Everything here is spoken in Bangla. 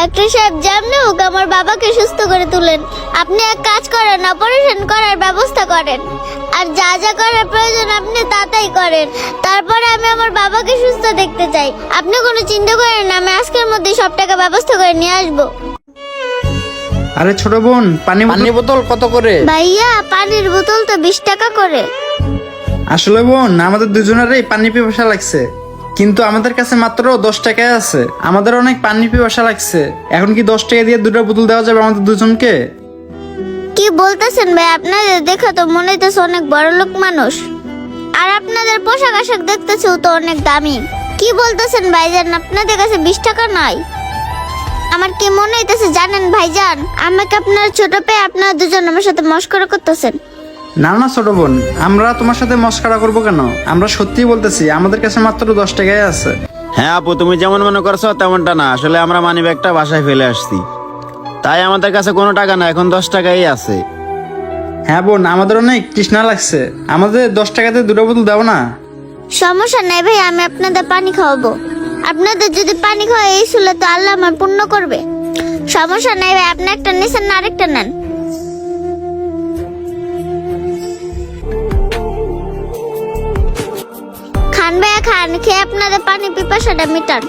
ডাক্তার সাহেব, যেমনি হোক আমার বাবাকে সুস্থ করে তুলেন। আপনি এক কাজ করেন, অপারেশন করার ব্যবস্থা করেন, আর যা যা করার প্রয়োজন আপনি তাই করেন। তারপরে আমি আমার বাবাকে সুস্থ দেখতে চাই। আপনি কোনো চিন্তা করেন না, আমি আজকের মধ্যে সব টাকা ব্যবস্থা করে নিয়ে আসবো। আরে ছোট বোন, পানি বোতল কত করে? ভাইয়া, পানির বোতল তো 20 টাকা করে। আসলে বোন, আমাদের দুজনেরই পানি পিপাসা লাগছে, কিন্তু আমাদের কাছে মাত্র 10 টাকায় আছে। আমাদের অনেক পানি পিপাসা লাগছে। এখন কি 10 টাকা দিয়ে 2টা বোতল দেওয়া যাবে আমাদের দুজনকে? কি বলতেছেন ভাই? আপনাদের দেখা তো মনে হইতেছে অনেক বড় লোক মানুষ, আর আপনাদের পোশাক আশাক দেখতেছেও তো অনেক দামি। কি বলতেছেন ভাইজান, আপনাদের কাছে 20 টাকা নাই? আমার কি মনে হইতেছে জানেন ভাইজান, আমাকে আপনার ছোট পেয়ে আপনারা দুজন আমার সাথে মস্করা করতেছেন। না না ছোট বোন, আমরা তোমার সাথে মস্করা করবো কেন? আমরা সত্যি বলতেছি, আমাদের কাছে মাত্র 10 টাকায় আছে। হ্যাঁ আপু, তুমি যেমন মনে করছো তেমনটা না। আসলে আমরা মানি ব্যাগটা বাসায় ফেলে আসছি, তাই আমাদের কাছে কোনো টাকা না, এখন 10 টাকাই আছে। হ্যাঁ বোন, আমাদের অনেক তৃষ্ণা লাগছে, আমাদের 10 টাকাতে 2টা বোতল দাও না। সমস্যা নাই ভাই, আমি আপনাদের পানি খাওয়াবো। আপনাদের যদি পানি খাওয়া এই ছিল তো আল্লাহ আমার পুণ্য করবে। সমস্যা নাই ভাই, আপনি একটা নিছেন না আরেকটা নেন। খান ভাইয়া খান, খেয়ে আপনাদের পানি পিপাসাটা মিটান।